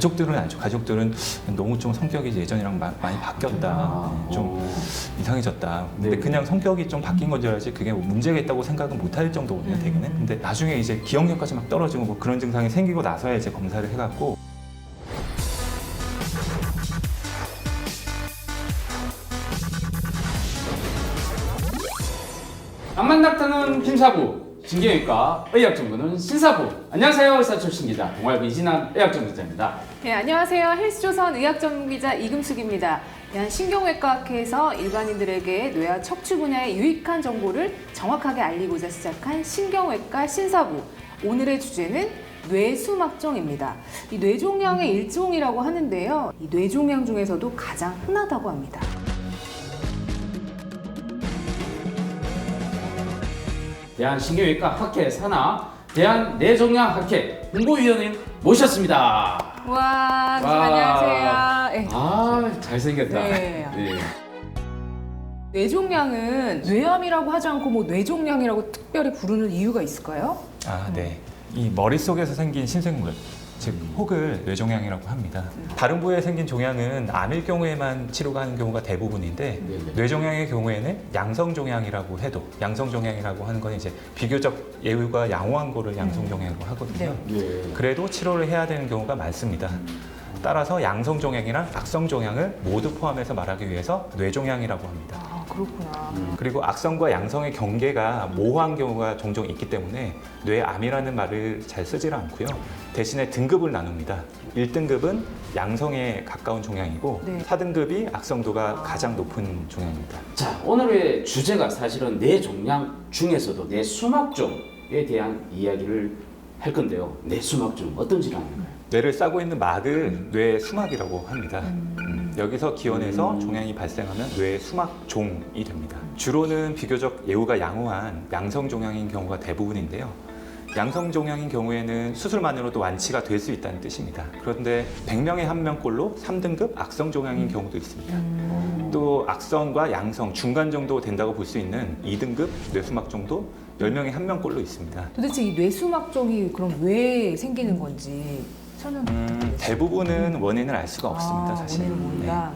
가족들은 알죠. 가족들은 너무 좀 성격이 예전이랑 많이 바뀌었다. 좀 이상해졌다. 근데 네. 그냥 성격이 좀 바뀐 건 줄 알지 그게 뭐 문제가 있다고 생각은 못 할 정도거든요, 대개는. 근데 나중에 이제 기억력까지 막 떨어지고 뭐 그런 증상이 생기고 나서야 이제 검사를 해갖고 암만 나타나는 김사부, 신경외과 의학전문은 신사부. 안녕하세요, 의사 출신 기자 동아일보 이진환 의학전문기자입니다. 네, 안녕하세요. 헬스조선 의학전문기자 이금숙입니다. 대한신경외과학회에서 일반인들에게 뇌와 척추 분야의 유익한 정보를 정확하게 알리고자 시작한 신경외과 신사부. 오늘의 주제는 뇌수막종입니다. 이 뇌종양의 일종이라고 하는데요. 이 뇌종양 중에서도 가장 흔하다고 합니다. 대한신경외과 학회 산하 대한뇌종양학회 홍보위원님 모셨습니다. 와, 와. 안녕하세요. 네. 아, 잘생겼다. 네. 뇌종양은 뇌암이라고 하지 않고 뭐 뇌종양이라고 특별히 부르는 이유가 있을까요? 아, 네. 이 머릿속에서 생긴 신생물, 즉 혹을 뇌종양이라고 합니다. 다른 부위에 생긴 종양은 암일 경우에만 치료가 하는 경우가 대부분인데 네네. 뇌종양의 경우에는 양성종양이라고 해도 양성종양이라고 하는 건 이제 비교적 예후가 양호한 거를 양성종양이라고 하거든요. 네. 그래도 치료를 해야 되는 경우가 많습니다. 따라서 양성종양이랑 악성종양을 모두 포함해서 말하기 위해서 뇌종양이라고 합니다. 아, 그렇구나. 그리고 악성과 양성의 경계가 모호한 경우가 종종 있기 때문에 뇌암이라는 말을 잘 쓰질 않고요. 대신에 등급을 나눕니다. 1등급은 양성에 가까운 종양이고 네. 4등급이 악성도가 가장 높은 종양입니다. 자, 오늘의 주제가 사실은 뇌종양 중에서도 뇌수막종에 대한 이야기를 할 건데요. 뇌수막종 어떤 질환인가요? 뇌를 싸고 있는 막을 뇌수막이라고 합니다. 여기서 기원해서 종양이 발생하면 뇌수막종이 됩니다. 주로는 비교적 예후가 양호한 양성종양인 경우가 대부분인데요. 양성종양인 경우에는 수술만으로도 완치가 될 수 있다는 뜻입니다. 그런데 100명에 1명꼴로 3등급 악성종양인 경우도 있습니다. 또 악성과 양성 중간 정도 된다고 볼 수 있는 2등급 뇌수막종도 10명에 1명꼴로 있습니다. 도대체 이 뇌수막종이 그럼 왜 생기는 건지 설명 부탁드리겠습니다. 대부분은 원인을 알 수가 없습니다, 사실. 원인을 모른다.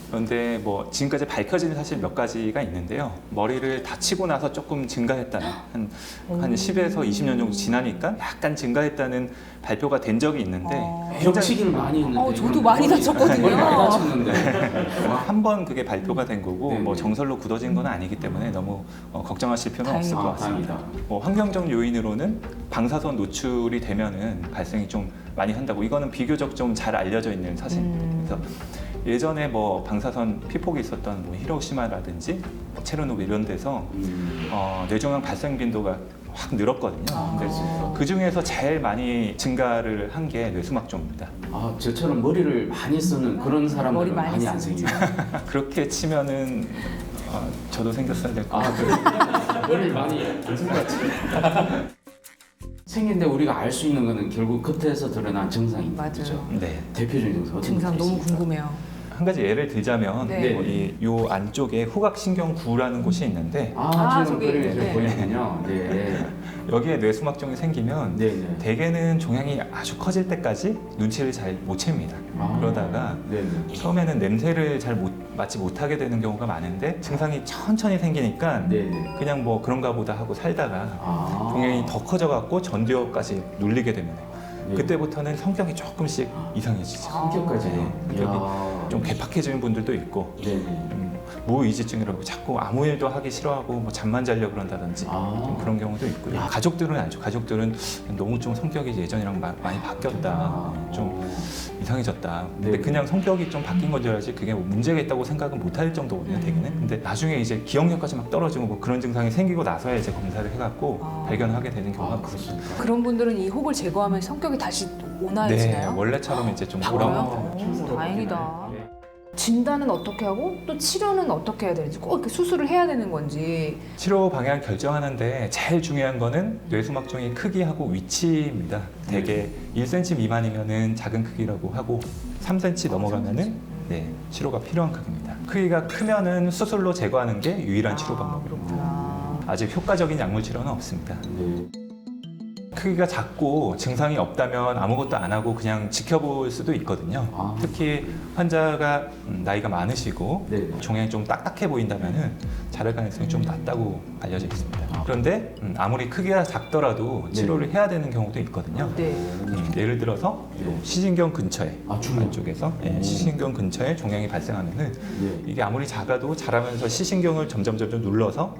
그런데 뭐 지금까지 밝혀진 사실 몇 가지가 있는데요. 머리를 다치고 나서 조금 증가했다는 한 10에서 20년 정도 지나니까 약간 증가했다는 발표가 된 적이 있는데 병치기를 많이 했는데 저도 많이 다쳤거든요. 머리 많이 다쳤는데 한 번 그게 발표가 된 거고 네네. 뭐 정설로 굳어진 건 아니기 때문에 너무 걱정하실 필요는 없을 것 같습니다. 다행이다. 뭐 환경적 요인으로는 방사선 노출이 되면은 발생이 좀 많이 한다고 이거는 비교적 좀 잘 알려져 있는 사실입니다. 그래서 예전에 뭐 방사선 피폭이 있었던 뭐 히로시마라든지 뭐 체르노빌 이런 데서 뇌종양 발생 빈도가 확 늘었거든요. 근데 그 중에서 제일 많이 증가를 한 게 뇌수막종입니다. 아, 저처럼 머리를 많이 쓰는 그런 사람들은 머리 많이 많이 안 쓰는 생겨요. 그렇게 치면은 저도 생겼어야 될 것 같아요. 아, 그래. 머리를 많이 안 쓴 것 같지. 생긴데 우리가 알 수 있는 거는 결국 겉에서 드러난 증상입니다. 맞아요. 그렇죠? 네. 대표적인 증상 어떤 증상 게 너무 있습니까? 궁금해요. 한 가지 예를 들자면 네. 요 안쪽에 후각신경구라는 곳이 있는데 아, 지금 저기, 그림이 네. 보이는군요. 네. 여기에 뇌수막종이 생기면 네. 대개는 종양이 아주 커질 때까지 눈치를 잘 못 챕니다. 아. 그러다가 네. 처음에는 냄새를 잘 맡지 못하게 되는 경우가 많은데 증상이 천천히 생기니까 네. 그냥 뭐 그런가 보다 하고 살다가 아. 종양이 더 커져갖고 전두엽까지 눌리게 되면 네. 그때부터는 성격이 조금씩 이상해지죠. 성격까지. 네. 좀 괴팍해지는 분들도 있고 네. 무의지증이라고 자꾸 아무 일도 하기 싫어하고 뭐 잠만 자려고 그런다든지 좀 그런 경우도 있고요. 가족들은 알죠. 가족들은 너무 좀 성격이 예전이랑 많이 바뀌었다. 좀 이상해졌다. 근데 네. 그냥 성격이 좀 바뀐 건 줄 알지 그게 뭐 문제가 있다고 생각은 못 할 정도거든요, 대개는. 근데 나중에 이제 기억력까지 막 떨어지고 뭐 그런 증상이 생기고 나서야 이제 검사를 해갖고 발견하게 되는 경우가 많습니다. 그런 분들은 이 혹을 제거하면 성격이 다시 온화해지나요? 네, 원래처럼 이제 좀 바꿔요? 돌아오고. 오, 다행이다. 네. 진단은 어떻게 하고 또 치료는 어떻게 해야 되는지 꼭 이렇게 수술을 해야 되는 건지. 치료 방향 결정하는데 제일 중요한 거는 뇌수막종의 크기하고 위치입니다. 대개 1cm 미만이면은 작은 크기라고 하고 3cm 넘어가면은 네, 치료가 필요한 크기입니다. 크기가 크면은 수술로 제거하는 게 유일한 치료 방법입니다. 그렇구나. 아직 효과적인 약물 치료는 없습니다. 네. 크기가 작고 증상이 없다면 아무것도 안 하고 그냥 지켜볼 수도 있거든요. 아. 특히 환자가 나이가 많으시고 네. 종양이 좀 딱딱해 보인다면은 자랄 가능성이 좀 낮다고 알려져 있습니다. 아. 그런데 아무리 크기가 작더라도 치료를 해야 되는 경우도 있거든요. 네. 예를 들어서 네. 시신경 근처에 중간 쪽에서 시신경 근처에 종양이 발생하면은 네. 이게 아무리 작아도 자라면서 시신경을 점점 눌러서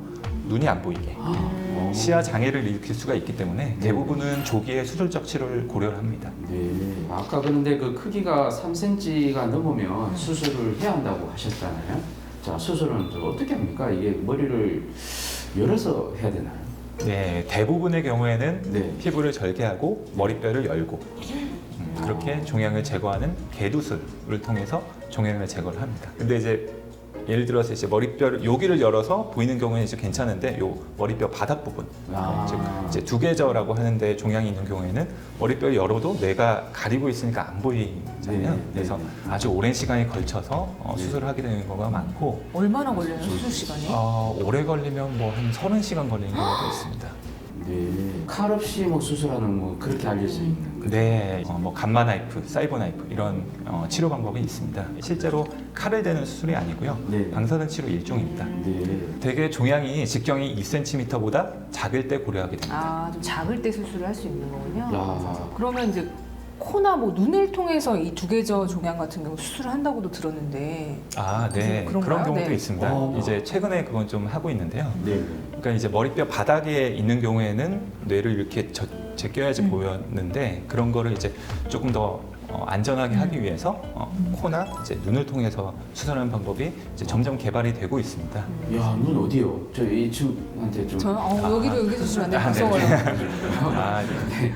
눈이 안 보이게 시야 장애를 일으킬 수가 있기 때문에 대부분은 조기에 수술적 치료를 고려를 합니다. 네. 아까 그런데 그 크기가 3cm가 넘으면 수술을 해야 한다고 하셨잖아요. 자, 수술은 저 어떻게 합니까? 이게 머리를 열어서 해야 되나요? 네, 대부분의 경우에는 네. 피부를 절개하고 머리뼈를 열고 그렇게 종양을 제거하는 개두술을 통해서 종양을 제거를 합니다. 근데 이제 예를 들어서 이제 머리뼈를 여기를 열어서 보이는 경우는 이제 괜찮은데 요 머리뼈 바닥 부분, 즉 이제 두개저라고 하는데 종양이 있는 경우에는 머리뼈를 열어도 뇌가 가리고 있으니까 안 보이잖아요. 네, 그래서 네. 아주 오랜 시간이 걸쳐서 수술을 하게 되는 경우가 많고 얼마나 걸려요, 수술 시간이? 오래 걸리면 뭐 한 30시간 걸리는 경우도 있습니다. 네. 칼 없이 뭐 수술하는 뭐 그렇게 알려져 있는. 네, 뭐 감마 나이프, 사이버 나이프 이런 치료 방법이 있습니다. 실제로 칼을 대는 수술이 아니고요. 네. 방사선 치료 일종입니다. 네. 대개 종양이 직경이 2cm보다 작을 때 고려하게 됩니다. 아, 좀 작을 때 수술을 할 수 있는 거군요. 야. 그러면 이제 코나 뭐 눈을 통해서 이 두개저 종양 같은 경우 수술을 한다고도 들었는데 아, 네. 그런가요? 그런 경우도 네. 있습니다. 이제 최근에 그건 좀 하고 있는데요. 네. 그러니까 이제 머리뼈 바닥에 있는 경우에는 뇌를 이렇게 제껴야지 보였는데 그런 거를 이제 조금 더 안전하게 하기 위해서 코나 이제 눈을 통해서 수술하는 방법이 이제 점점 개발이 되고 있습니다. 야, 눈 어디요? 저 이 친구한테 좀. 저는 여기를 수술 안 돼. 아, 네. 무서워요. 아,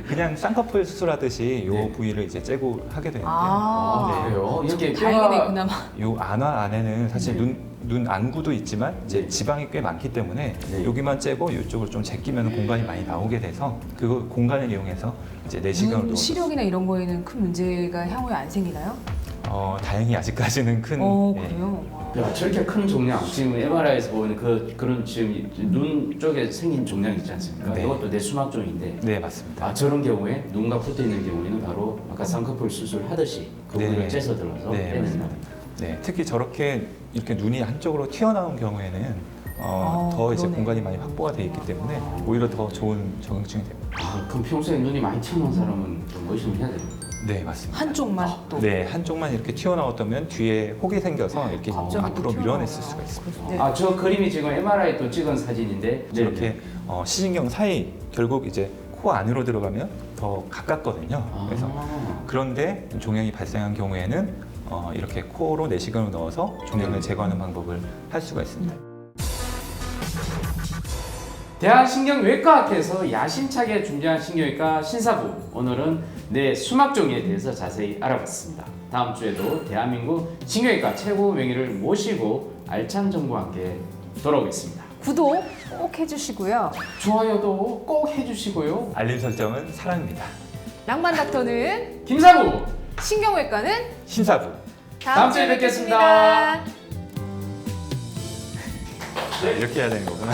그냥 쌍꺼풀 수술하듯이 요 네. 부위를 이제 째고 하게 되는데요. 아, 그래요? 이렇게 다행이네 그나마. 요 안화 안에는 사실 네. 눈 안구도 있지만 이제 네. 지방이 꽤 많기 때문에 네. 여기만 째고 이쪽을 좀 제끼면 공간이 많이 나오게 돼서 그 공간을 이용해서 이제 내시경을 눈 시력이나 이런 거에는 큰 문제가 향후에 안 생기나요? 다행히 아직까지는 큰 예, 그래요. 와. 야, 저렇게 큰 종양, 지금 MRI에서 보는 그런 지금 눈 쪽에 생긴 종양 있지 않습니까? 네. 이것도 뇌수막종인데, 네, 맞습니다. 아, 저런 경우에 눈과 붙어 있는 경우에는 바로 아까 쌍꺼풀 수술 하듯이 그 네. 부분을 째서 들어서 네, 빼낸다. 네, 특히 저렇게 이렇게 눈이 한쪽으로 튀어나온 경우에는 아, 더 이제 그러네. 공간이 많이 확보가 돼 있기 때문에 오히려 더 좋은 적응증이 됩니다. 아, 그럼 평소에 눈이 많이 튀어나온 사람은 좀 의심을 해야 돼요. 네, 맞습니다. 한쪽만 또. 네, 한쪽만 이렇게 튀어나왔다면 뒤에 혹이 생겨서 이렇게 갑자기 앞으로 또 밀어냈을 튀어나와요. 수가 있습니다. 네. 아, 저 그림이 지금 MRI 또 찍은 사진인데 이렇게 시신경 사이 결국 이제 코 안으로 들어가면 더 가깝거든요. 그래서 그런데 종양이 발생한 경우에는 이렇게 코로 내시경을 넣어서 종양을 제거하는 방법을 할 수가 있습니다. 대한신경외과학회에서 야심차게 준비한 신경외과 신사부, 오늘은 뇌 수막종에 대해서 자세히 알아봤습니다. 다음 주에도 대한민국 신경외과 최고 명의를 모시고 알찬 정보와 함께 돌아오겠습니다. 구독 꼭 해주시고요. 좋아요도 꼭 해주시고요. 알림 설정은 사랑입니다. 낭만 닥터는 김사부, 신경외과는 신사부. 다음 주에 뵙겠습니다. 네, 이렇게 해야 되는 거구나.